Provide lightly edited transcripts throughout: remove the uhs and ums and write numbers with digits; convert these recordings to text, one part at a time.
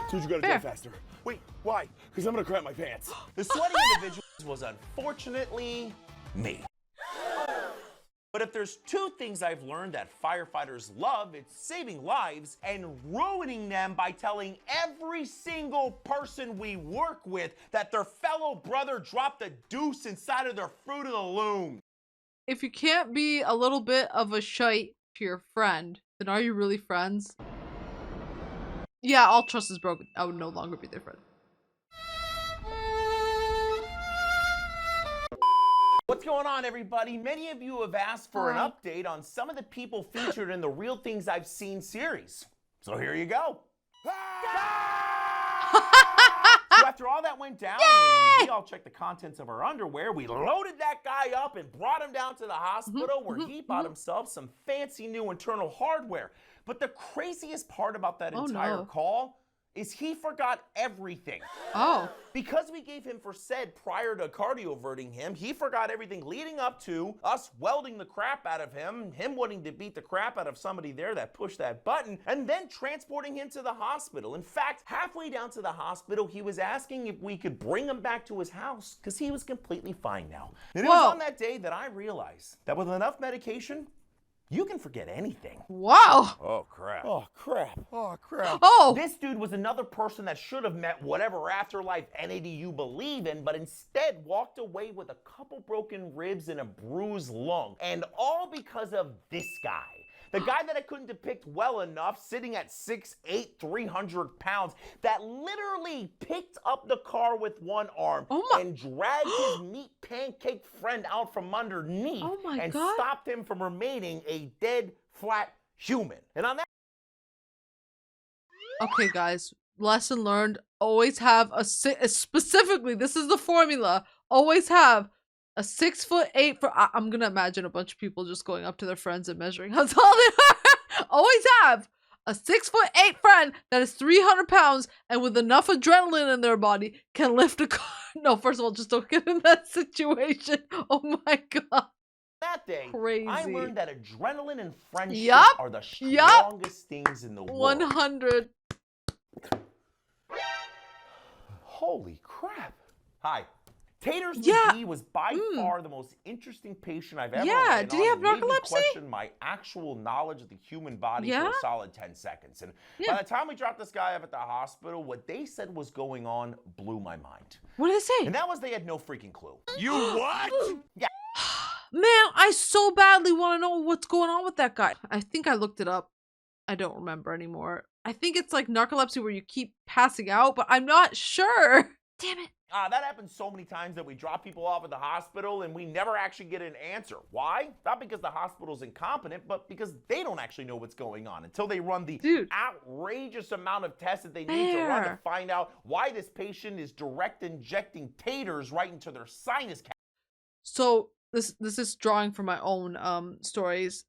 Dude, you gotta drive faster. Wait, why? Because I'm gonna crap my pants. The sweaty individual was unfortunately me. But if there's two things I've learned that firefighters love, it's saving lives and ruining them by telling every single person we work with that their fellow brother dropped a deuce inside of their Fruit of the Loom. If you can't be a little bit of a shite to your friend, then are you really friends? Yeah, all trust is broken. I would no longer be their friend. What's going on, everybody? Many of you have asked for an update on some of the people featured in the Real Things I've Seen series. So here you go. So after all that went down, and we all checked the contents of our underwear, we loaded that guy up and brought him down to the hospital where he bought himself some fancy new internal hardware. But the craziest part about that entire call is he forgot everything. Oh. Because we gave him for said prior to cardioverting him, he forgot everything leading up to us welding the crap out of him wanting to beat the crap out of somebody there that pushed that button, and then transporting him to the hospital. In fact, halfway down to the hospital, he was asking if we could bring him back to his house because he was completely fine now. And it was on that day that I realized that with enough medication, you can forget anything. Wow. Oh, crap. Oh, crap. Oh, crap. Oh. This dude was another person that should have met whatever afterlife entity you believe in, but instead walked away with a couple broken ribs and a bruised lung. And all because of this guy. The guy that I couldn't depict well enough, sitting at 6'8", 300 pounds, that literally picked up the car with one arm and dragged his meat pancake friend out from underneath and stopped him from remaining a dead, flat human. And on that... Okay, guys, lesson learned. Always have specifically, this is the formula, always have a 6'8" I'm gonna imagine a bunch of people just going up to their friends and measuring how tall they are. Always have a 6'8" friend that is 300 pounds and with enough adrenaline in their body can lift a car. No, first of all, just don't get in that situation. Oh my god. That day, Crazy. I learned that adrenaline and friendship are the strongest things in the world. 100. Holy crap. Hi. Taters McGee was by far the most interesting patient I've ever Yeah, been did he have on. Made me narcolepsy? question my actual knowledge of the human body for a solid 10 seconds. And by the time we dropped this guy up at the hospital, what they said was going on blew my mind. What did it say? And that was they had no freaking clue. You what? Yeah. Man, I so badly want to know what's going on with that guy. I think I looked it up. I don't remember anymore. I think it's like narcolepsy where you keep passing out, but I'm not sure. Damn it. That happens so many times that we drop people off at the hospital and we never actually get an answer. Why? Not because the hospital's incompetent, but because they don't actually know what's going on until they run the outrageous amount of tests that they need to run to find out why this patient is direct injecting taters right into their sinus cavity. So this is drawing from my own stories.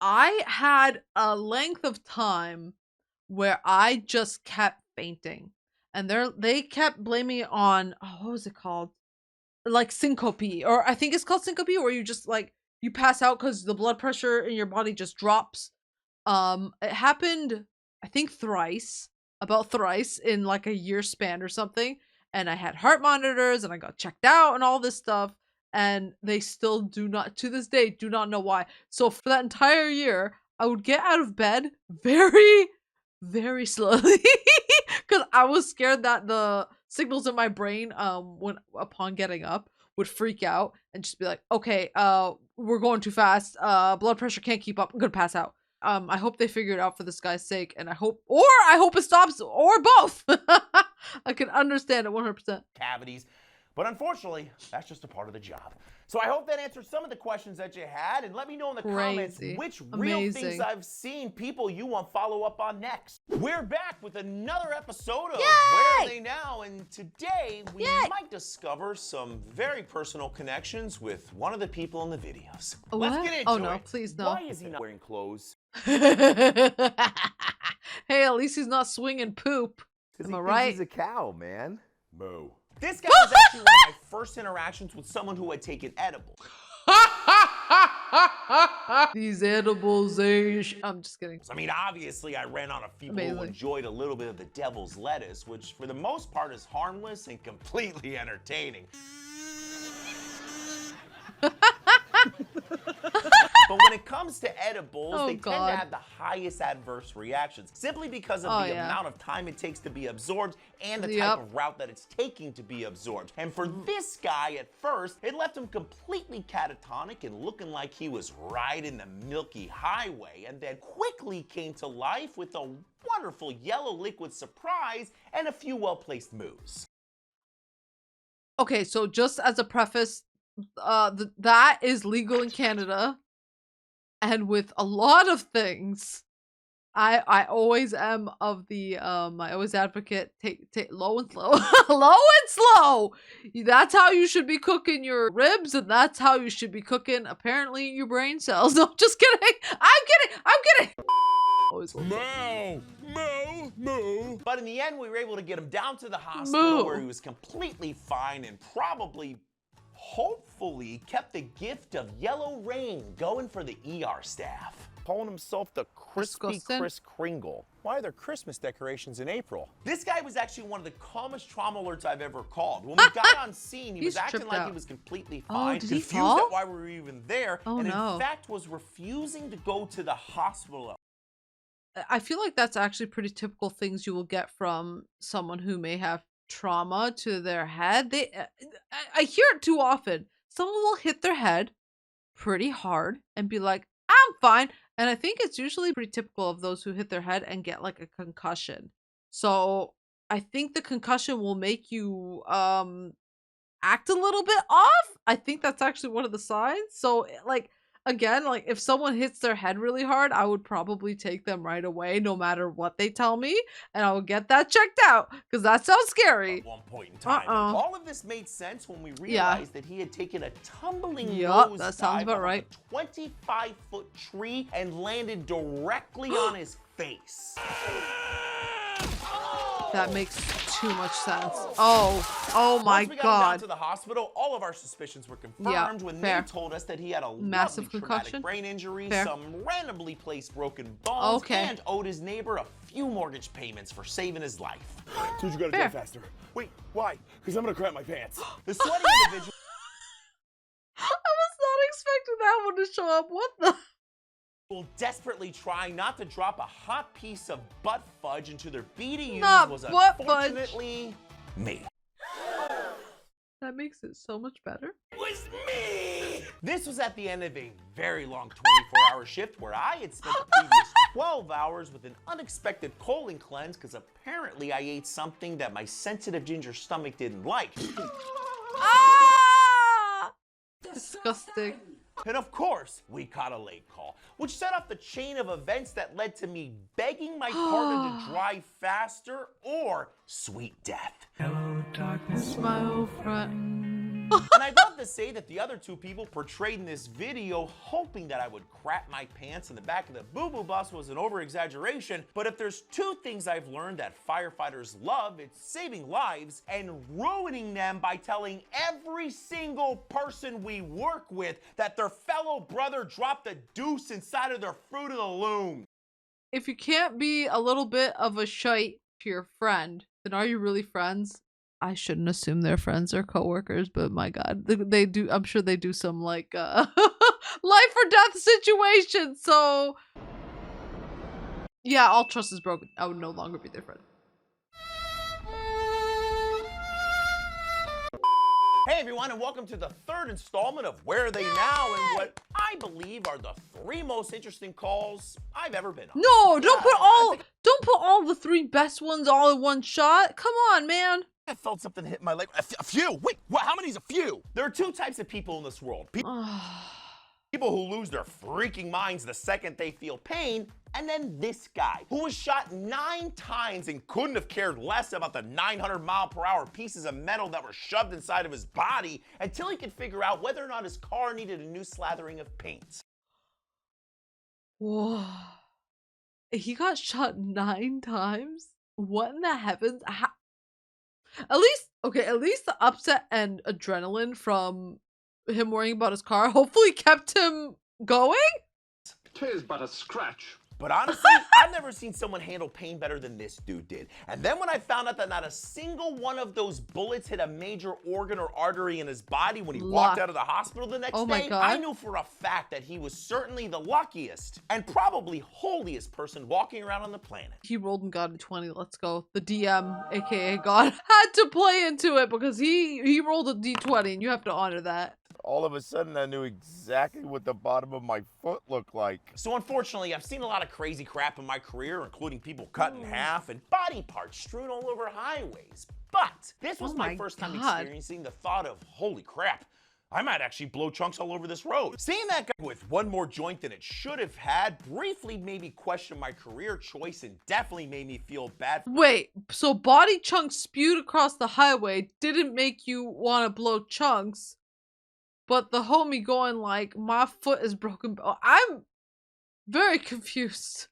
I had a length of time where I just kept fainting. And they kept blaming it on, what was it called? Like syncope, or I think it's called syncope, where you just like, you pass out because the blood pressure in your body just drops. It happened, I think about thrice in like a year span or something. And I had heart monitors and I got checked out and all this stuff. And they still do not, to this day, do not know why. So for that entire year, I would get out of bed very, very slowly. Because I was scared that the signals in my brain, upon getting up, would freak out and just be like, okay, we're going too fast. Blood pressure can't keep up. I'm gonna pass out. I hope they figure it out for this guy's sake, and I hope it stops, or both. I can understand it 100%. Cavities. But unfortunately, that's just a part of the job. So I hope that answers some of the questions that you had, and let me know in the comments which real things I've seen people you want follow up on next. We're back with another episode of Where Are They Now? And today we might discover some very personal connections with one of the people in the videos. What? Let's get into it. Oh no, please no. Why is he not wearing clothes? Hey, at least he's not swinging poop. Am I right? He's a cow, man. Moo. This guy was actually one of my first interactions with someone who had taken edibles. These edibles, I'm just kidding. I mean, obviously, I ran on a few people who Amazing. enjoyed a little bit of the devil's lettuce, which for the most part is harmless and completely entertaining. But when it comes to edibles, they tend to have the highest adverse reactions, simply because of the amount of time it takes to be absorbed and the type of route that it's taking to be absorbed. And for this guy, at first, it left him completely catatonic and looking like he was riding the Milky Highway, and then quickly came to life with a wonderful yellow liquid surprise and a few well-placed moves. Okay, so just as a preface, that is legal in Canada. And with a lot of things, I always am of the I always advocate take low and slow. Low and slow. That's how you should be cooking your ribs, and that's how you should be cooking apparently your brain cells. No, just kidding. I'm kidding. Moo. But in the end, we were able to get him down to the hospital where he was completely fine and probably, hopefully, kept the gift of yellow rain going for the ER staff. Calling himself the Crispy Disgusting. Kris Kringle. Why are there Christmas decorations in April? This guy was actually one of the calmest trauma alerts I've ever called. When we got on scene, he was He's acting tripped like out. he was completely fine, did he confused fall? at why we were even there, Oh, and no. in fact was refusing to go to the hospital. I feel like that's actually pretty typical things you will get from someone who may have trauma to their head. I hear it too often. Someone will hit their head pretty hard and be like, I'm fine. And I think it's usually pretty typical of those who hit their head and get like a concussion. So I think the concussion will make you act a little bit off. I think that's actually one of the signs. So like, again, like if someone hits their head really hard, I would probably take them right away, no matter what they tell me, and I will get that checked out because that sounds scary. At one point in time. All of this made sense when we realized that he had taken a tumbling nose that sounds dive about off right. a 25-foot tree and landed directly on his face. That makes too much sense. Oh my Once we got him down god. to the hospital, all of our suspicions were confirmed when fair. they told us that he had a Massive lovely concussion? traumatic brain injury, Fair. some randomly placed broken bones, Okay. and owed his neighbor a few mortgage payments for saving his life. Dude, you gotta Fair. drive faster. Wait, why? Because I'm gonna crap my pants. The sweaty individual I was not expecting that one to show up. What the? desperately trying not to drop a hot piece of butt fudge into their BDUs Not was butt fudge. unfortunately me. That makes it so much better. Was me! This was at the end of a very long 24-hour shift where I had spent the previous 12 hours with an unexpected colon cleanse because apparently I ate something that my sensitive ginger stomach didn't like. Ah! Disgusting. And of course, we caught a late call, which set off the chain of events that led to me begging my partner to drive faster or sweet death. Hello, darkness, my old friend. And I'd love to say that the other two people portrayed in this video hoping that I would crap my pants in the back of the boo-boo bus was an over-exaggeration, but if there's two things I've learned that firefighters love, it's saving lives and ruining them by telling every single person we work with that their fellow brother dropped a deuce inside of their Fruit of the Loom. If you can't be a little bit of a shite to your friend, then are you really friends? I shouldn't assume they're friends or coworkers, but my god, they do. I'm sure they do some like life or death situation. So yeah, all trust is broken. I would no longer be their friend. Hey everyone, and welcome to the third installment of Where Are They Now, and what I believe are the three most interesting calls I've ever been on. No, don't put all the three best ones all in one shot. Come on, man. I felt something hit my leg. A few? Wait, what? How many's a few? There are two types of people in this world. People who lose their freaking minds the second they feel pain, and then this guy, who was shot 9 times and couldn't have cared less about the 900-mile-per-hour pieces of metal that were shoved inside of his body until he could figure out whether or not his car needed a new slathering of paint. Whoa. He got shot 9 times? What in the heavens? At least the upset and adrenaline from him worrying about his car hopefully kept him going. 'Tis but a scratch. But honestly, I've never seen someone handle pain better than this dude did. And then when I found out that not a single one of those bullets hit a major organ or artery in his body when he walked out of the hospital the next day, I knew for a fact that he was certainly the luckiest and probably holiest person walking around on the planet. He rolled and got a 20. Let's go. The DM, aka God, had to play into it because he rolled a d20 and you have to honor that. All of a sudden, I knew exactly what the bottom of my foot looked like. So unfortunately, I've seen a lot of crazy crap in my career, including people cut in half and body parts strewn all over highways. But this was my first time experiencing the thought of, holy crap, I might actually blow chunks all over this road. Seeing that guy with one more joint than it should have had briefly made me question my career choice and definitely made me feel bad. Wait, so body chunks spewed across the highway didn't make you want to blow chunks? But the homie going like, my foot is broken. I'm very confused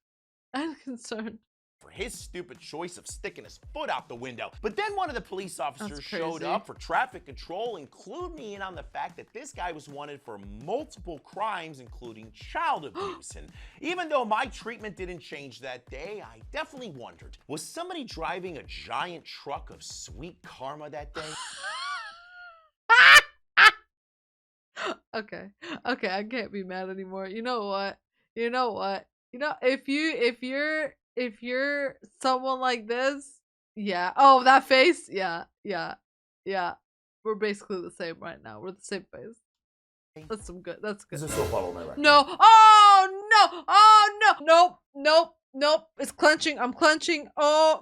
and concerned. For his stupid choice of sticking his foot out the window. But then one of the police officers showed up for traffic control and clued me in on the fact that this guy was wanted for multiple crimes, including child abuse. And even though my treatment didn't change that day, I definitely wondered, was somebody driving a giant truck of sweet karma that day? Okay, I can't be mad anymore. You know what? If you're someone like this, yeah. Oh, that face? Yeah. We're basically the same right now. We're the same face. That's some good. That's good. Is this soap bottle on my record? No. Oh no. Oh no. Nope. It's clenching. I'm clenching. Oh.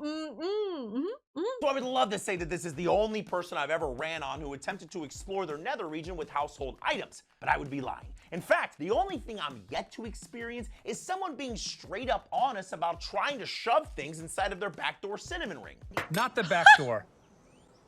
So I would love to say that this is the only person I've ever ran on who attempted to explore their nether region with household items, but I would be lying. In fact, the only thing I'm yet to experience is someone being straight up honest about trying to shove things inside of their backdoor cinnamon ring. Not the back door.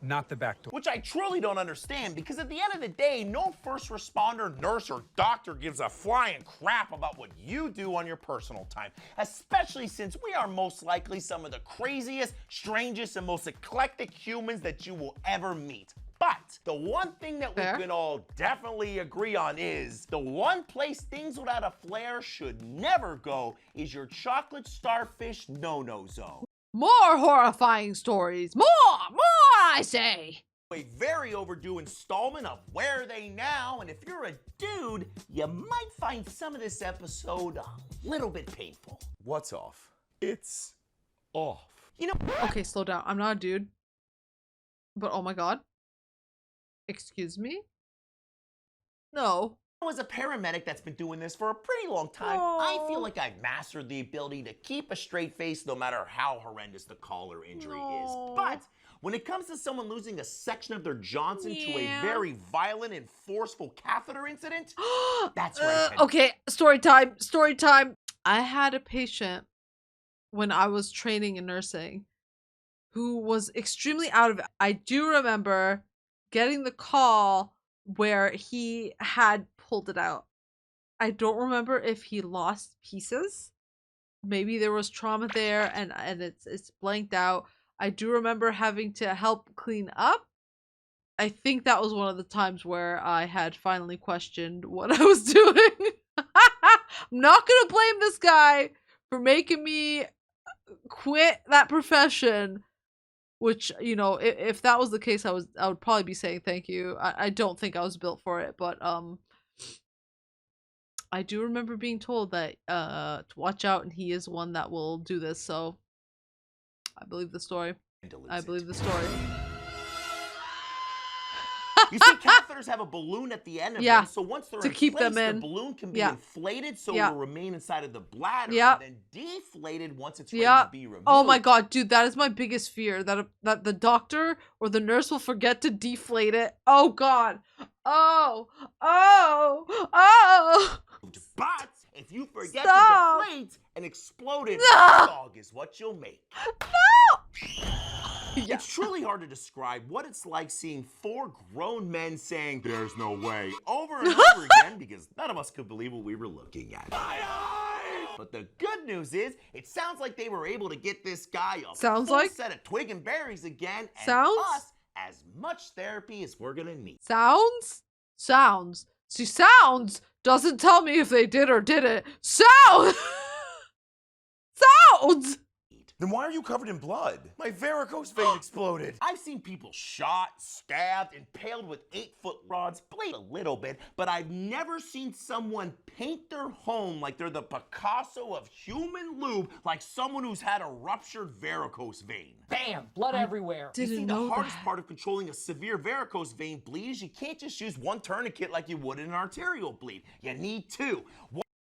Not the back door. Which I truly don't understand, because at the end of the day, no first responder, nurse, or doctor gives a flying crap about what you do on your personal time, especially since we are most likely some of the craziest, strangest, and most eclectic humans that you will ever meet. But the one thing that we can all definitely agree on is the one place things without a flair should never go is your chocolate starfish no-no zone. More horrifying stories. More, I say. A very overdue installment of Where Are They Now? And if you're a dude, you might find some of this episode a little bit painful. What's off? It's off. You know, Okay, slow down. I'm not a dude. But oh my god. Excuse me? No. as a paramedic that's been doing this for a pretty long time, I feel like I've mastered the ability to keep a straight face no matter how horrendous the call or injury is. But when it comes to someone losing a section of their Johnson to a very violent and forceful catheter incident, that's right. Okay, story time. I had a patient when I was training in nursing who was extremely out of it. I do remember getting the call where he had pulled it out. I don't remember if he lost pieces. Maybe there was trauma there and it's blanked out. I do remember having to help clean up. I think that was one of the times where I had finally questioned what I was doing. I'm not gonna blame this guy for making me quit that profession. Which, you know, if that was the case, I would probably be saying thank you. I don't think I was built for it, but I do remember being told that to watch out, and he is one that will do this. So I believe the story. I believe the story. You see, catheters have a balloon at the end of them, so once they're to keep them in, the balloon can be inflated so it will remain inside of the bladder, and then deflated once it's ready to be removed. Oh my god, dude, that is my biggest fear, that the doctor or the nurse will forget to deflate it. Oh god. Oh. But if you forget to deflate, an exploded dog is what you'll make. It's truly hard to describe what it's like seeing four grown men saying, "There's no way," over and over again, because none of us could believe what we were looking at. But the good news is, it sounds like they were able to get this guy a full set of twig and berries again, and us as much therapy as we're gonna need. Sounds Sounds. See, sounds doesn't tell me if they did or didn't. Sounds! Sounds! Then why are you covered in blood? My varicose vein exploded. I've seen people shot, stabbed, impaled with 8-foot rods, bleed a little bit, but I've never seen someone paint their home like they're the Picasso of human lube, like someone who's had a ruptured varicose vein. Bam! Blood everywhere. You see, Didn't the know hardest that. part of controlling a severe varicose vein bleed is you can't just use one tourniquet like you would in an arterial bleed. You need two.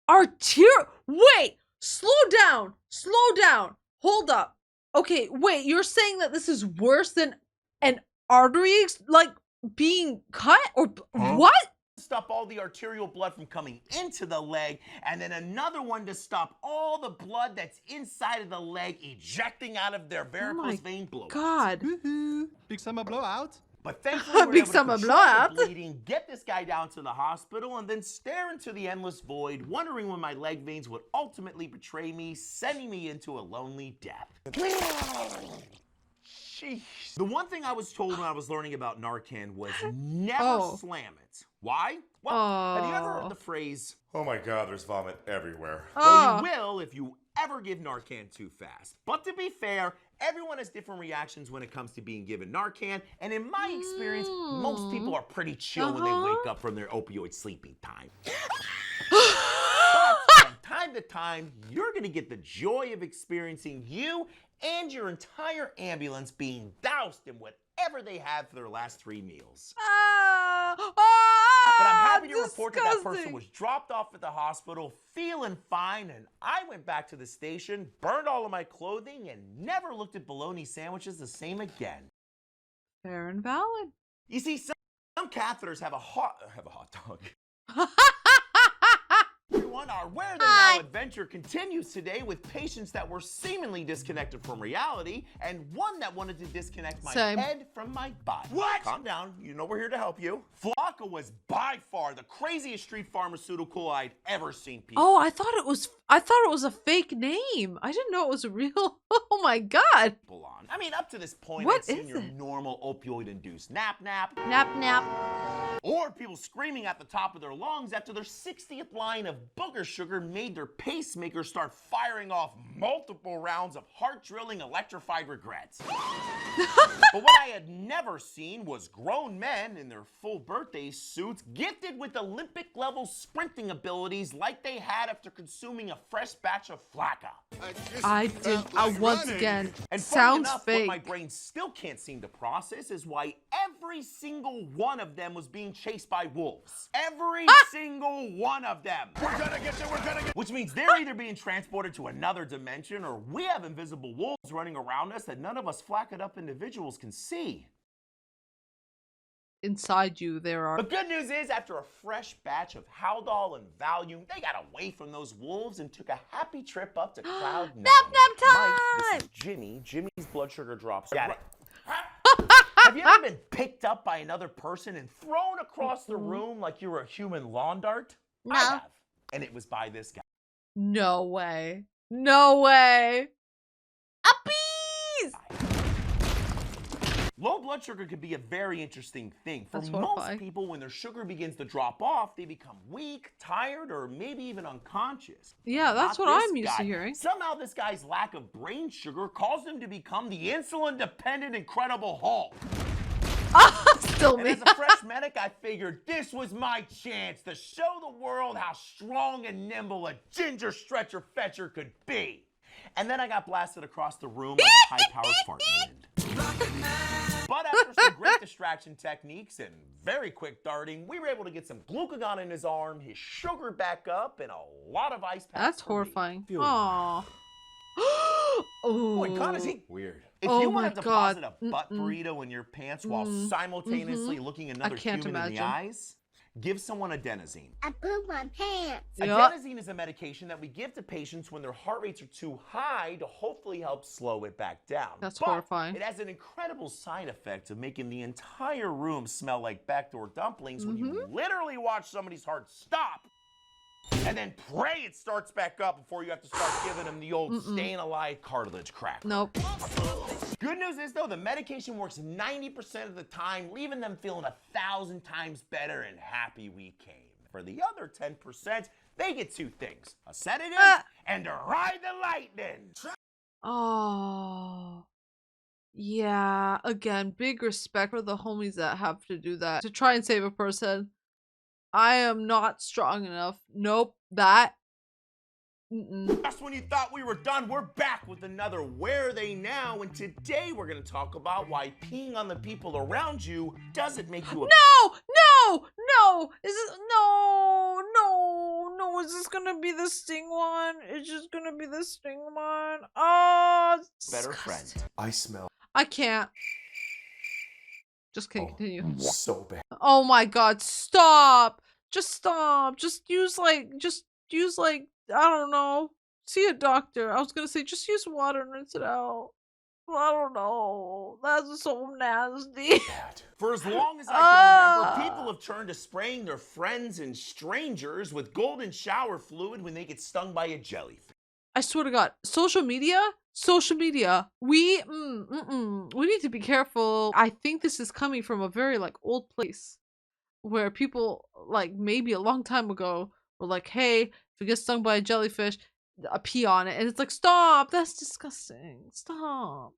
Wait! Slow down! Slow down! Hold up. Okay, wait, you're saying that this is worse than an artery, like, being cut? Or what? Stop all the arterial blood from coming into the leg, and then another one to stop all the blood that's inside of the leg ejecting out of their varicose vein blow. God. Big summer blowout? But thankfully, we were Big able to summer control blowout. the bleeding, get this guy down to the hospital, and then stare into the endless void, wondering when my leg veins would ultimately betray me, sending me into a lonely death. Sheesh. The one thing I was told when I was learning about Narcan was never slam it. Why? Well, have you ever heard the phrase, Oh my God, there's vomit everywhere. well, you will if you ever give Narcan too fast. But to be fair, everyone has different reactions when it comes to being given Narcan, and in my experience, most people are pretty chill when they wake up from their opioid sleeping time. But from time to time, you're gonna get the joy of experiencing you and your entire ambulance being doused in whatever they had for their last 3 meals. But I'm happy to report that that person was dropped off at the hospital feeling fine, and I went back to the station, burned all of my clothing, and never looked at bologna sandwiches the same again. Fair and valid. You see, some catheters have a hot dog. Everyone, our Where They Now adventure continues today with patients that were seemingly disconnected from reality and one that wanted to disconnect my Same. head from my body. What? Calm down. You know we're here to help you. Flocka was by far the craziest street pharmaceutical I'd ever seen people. Oh, I thought it was a fake name. I didn't know it was a real. Oh my God. On. I mean, up to this point, What I'd seen is your it? normal opioid-induced nap-nap. Nap. Or people screaming at the top of their lungs after their 60th line of booger sugar made their pacemaker start firing off multiple rounds of heart-drilling electrified regrets. But what I had never seen was grown men in their full birthday suits gifted with Olympic-level sprinting abilities like they had after consuming a fresh batch of flakka. I did. Once again, And funny sounds enough, fake. what my brain still can't seem to process is why every single one of them was being chased by wolves. Every single one of them. We're gonna get you, we're gonna get Which means they're either being transported to another dimension or we have invisible wolves running around us that none of us flaccid up individuals can see. Inside you, there are. The good news is, after a fresh batch of Haldol and Valium, they got away from those wolves and took a happy trip up to Cloud 9. Nap Mike, this time! is Jimmy. Jimmy's blood sugar drops. Got it. Have you ever been picked up by another person and thrown across the room like you were a human lawn dart? I No. have. And it was by this guy. No way. No way. Uppies! Low blood sugar could be a very interesting thing. For That's most horrifying. people, when their sugar begins to drop off, they become weak, tired, or maybe even unconscious. Yeah, that's Not what this I'm used to guy. hearing. Somehow this guy's lack of brain sugar caused him to become the insulin-dependent Incredible Hulk. Still And me. as a fresh medic, I figured this was my chance to show the world how strong and nimble a ginger stretcher fetcher could be. And then I got blasted across the room like a high-powered fart in the wind. But after some great distraction techniques and very quick darting, we were able to get some glucagon in his arm, his sugar back up, and a lot of ice packs. That's for me. horrifying. Feel Aww. Oh Oh my God, is he weird. If Oh you my want to God. deposit a butt burrito in your pants while simultaneously looking another can't human in the imagine. eyes, give someone adenosine. I pooped my pants. Yup. Adenosine is a medication that we give to patients when their heart rates are too high to hopefully help slow it back down. That's But horrifying. It has an incredible side effect of making the entire room smell like backdoor dumplings when you literally watch somebody's heart stop And then pray it starts back up before you have to start giving them the old staying alive cartilage crack. Nope. Good news is, though, the medication works 90% of the time, leaving them feeling 1,000 times better and happy we came. For the other 10%, they get two things: a sedative and to ride the lightning. Oh. Yeah, again, big respect for the homies that have to do that to try and save a person. I am not strong enough. Nope, that. Just when you thought we were done, we're back with another Where Are They Now? And today we're going to talk about why peeing on the people around you doesn't make you a No! Is it no, is this gonna be the sting one? It's just gonna be the sting one. Oh, better disgusting. friend. I smell I can't. Just can't continue. so bad. Oh my god, stop! Just stop. Just use like, I don't know. See a doctor. I was gonna say just use water and rinse it out. I don't know. That's so nasty. For as long as I can remember, people have turned to spraying their friends and strangers with golden shower fluid when they get stung by a jellyfish. I swear to God, social media, we need to be careful. I think this is coming from a very like old place where people like maybe a long time ago were like, hey, if you get stung by a jellyfish, pee on it. And it's like, stop, that's disgusting. Stop.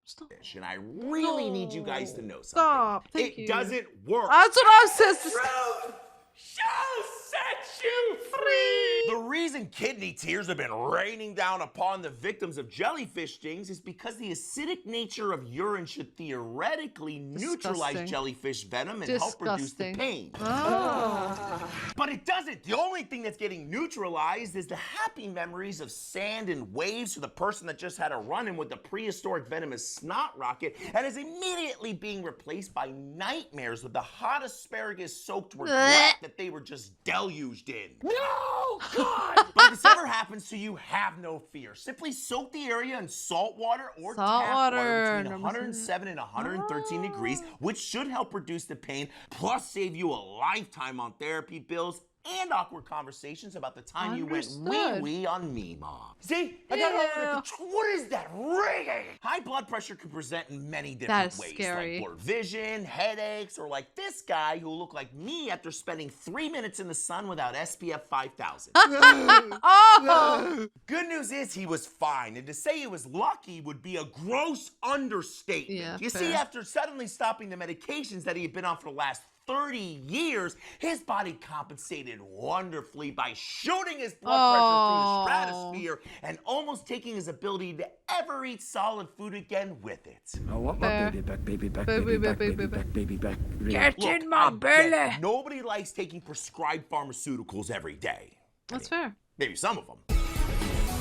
And I really need you guys to know something. Stop, thank you. It doesn't work. That's what I said. Truth shall set you free. The reason kidney tears have been raining down upon the victims of jellyfish stings is because the acidic nature of urine should theoretically neutralize jellyfish venom and help reduce the pain. Oh. But it doesn't. The only thing that's getting neutralized is the happy memories of sand and waves for the person that just had a run-in with the prehistoric venomous snot rocket and is immediately being replaced by nightmares with the hot asparagus-soaked regret that they were just deluged in. No, God! But if this ever happens to you, have no fear. Simply soak the area in salt water or tap water between 107 and 113 degrees, which should help reduce the pain, plus save you a lifetime on therapy bills and awkward conversations about the time you went wee-wee on me, Mom. See? I got it under control. What is that ringing? High blood pressure can present in many different ways. Scary. Like blurred vision, headaches, or like this guy who looked like me after spending 3 minutes in the sun without SPF 5000. Oh! Good news is he was fine, and to say he was lucky would be a gross understatement. Yeah, you fair. see, after suddenly stopping the medications that he had been on for the last 30 years, his body compensated wonderfully by shooting his blood pressure through the stratosphere and almost taking his ability to ever eat solid food again with it. I want my baby back, baby back, Baby baby back, back, baby baby back, baby back. Get Look, in my I get belly. it. Nobody likes taking prescribed pharmaceuticals every day. That's fair. Maybe some of them.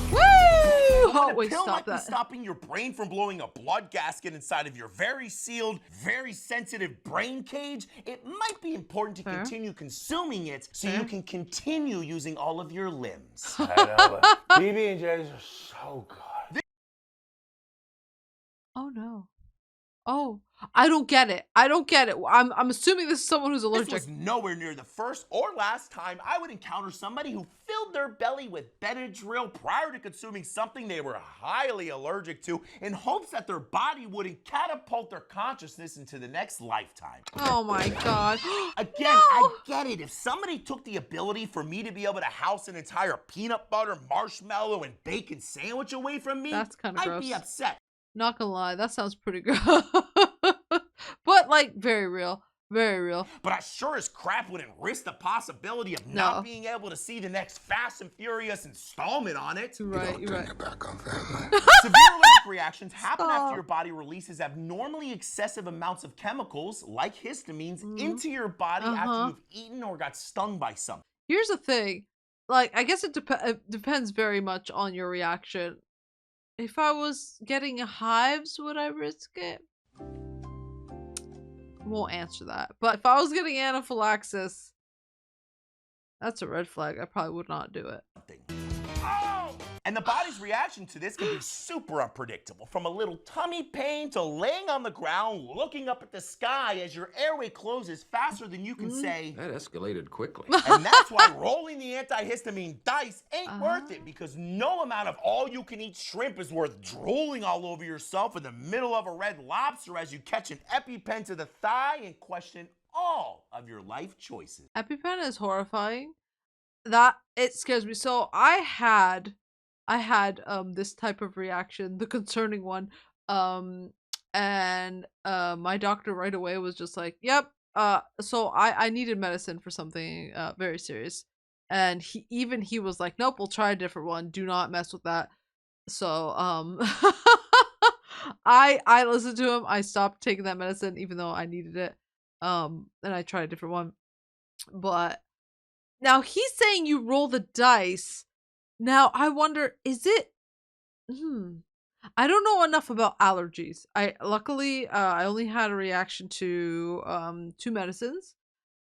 Woo! Oh, A wait, pill stop might be that. stopping your brain from blowing a blood gasket inside of your very sealed, very sensitive brain cage. It might be important to continue consuming it so you can continue using all of your limbs. I know, but PB&Js are so good. Oh no. Oh, I don't get it. I'm assuming this is someone who's This allergic. was nowhere near the first or last time I would encounter somebody who filled their belly with Benadryl prior to consuming something they were highly allergic to in hopes that their body wouldn't catapult their consciousness into the next lifetime. Oh my god. Again, I get it. If somebody took the ability for me to be able to house an entire peanut butter, marshmallow, and bacon sandwich away from me, That's kinda I'd be gross. upset. Not gonna lie, that sounds pretty good. But like very real. Very real. But I sure as crap wouldn't risk the possibility of not being able to see the next Fast and Furious installment on it. You're right, you're right. Severe allergic reactions happen after your body releases abnormally excessive amounts of chemicals, like histamines, into your body after you've eaten or got stung by something. Here's the thing. Like, I guess it depends very much on your reaction. If I was getting hives, would I risk it? Won't answer that. But if I was getting anaphylaxis, that's a red flag. I probably would not do it. And the body's reaction to this can be super unpredictable, from a little tummy pain to laying on the ground looking up at the sky as your airway closes faster than you can say. That escalated quickly. And that's why rolling the antihistamine dice ain't worth it, because no amount of all-you-can-eat shrimp is worth drooling all over yourself in the middle of a Red Lobster as you catch an EpiPen to the thigh and question all of your life choices. EpiPen is horrifying. That it scares me. So I had this type of reaction, the concerning one. And my doctor right away was just like, "Yep." So I needed medicine for something very serious, and he was like, "Nope, we'll try a different one. Do not mess with that." So I listened to him. I stopped taking that medicine even though I needed it. And I tried a different one. But now he's saying you roll the dice. Now I wonder, is it I don't know enough about allergies. Luckily I only had a reaction to 2 medicines.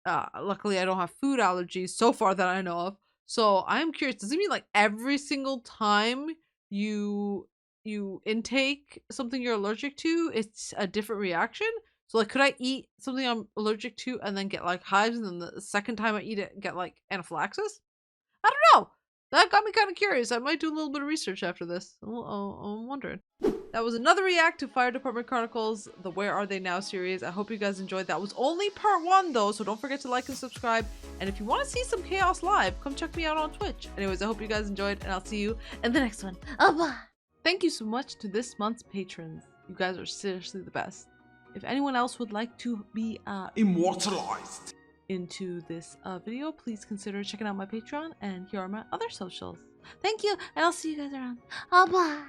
Luckily I don't have food allergies so far that I know of. So I'm curious, does it mean like every single time you intake something you're allergic to, it's a different reaction? So like, could I eat something I'm allergic to and then get like hives, and then the second time I eat it get like anaphylaxis? I don't know. That got me kind of curious. I might do a little bit of research after this. I'm wondering. That was another react to Fire Department Chronicles, the Where Are They Now series. I hope you guys enjoyed. That was only part 1 though, so don't forget to like and subscribe. And if you want to see some chaos live, come check me out on Twitch. Anyways, I hope you guys enjoyed, and I'll see you in the next one. Bye. Thank you so much to this month's patrons. You guys are seriously the best. If anyone else would like to be Immortalized. into this video, please consider checking out my Patreon, and here are my other socials. Thank you, and I'll see you guys around. Bye.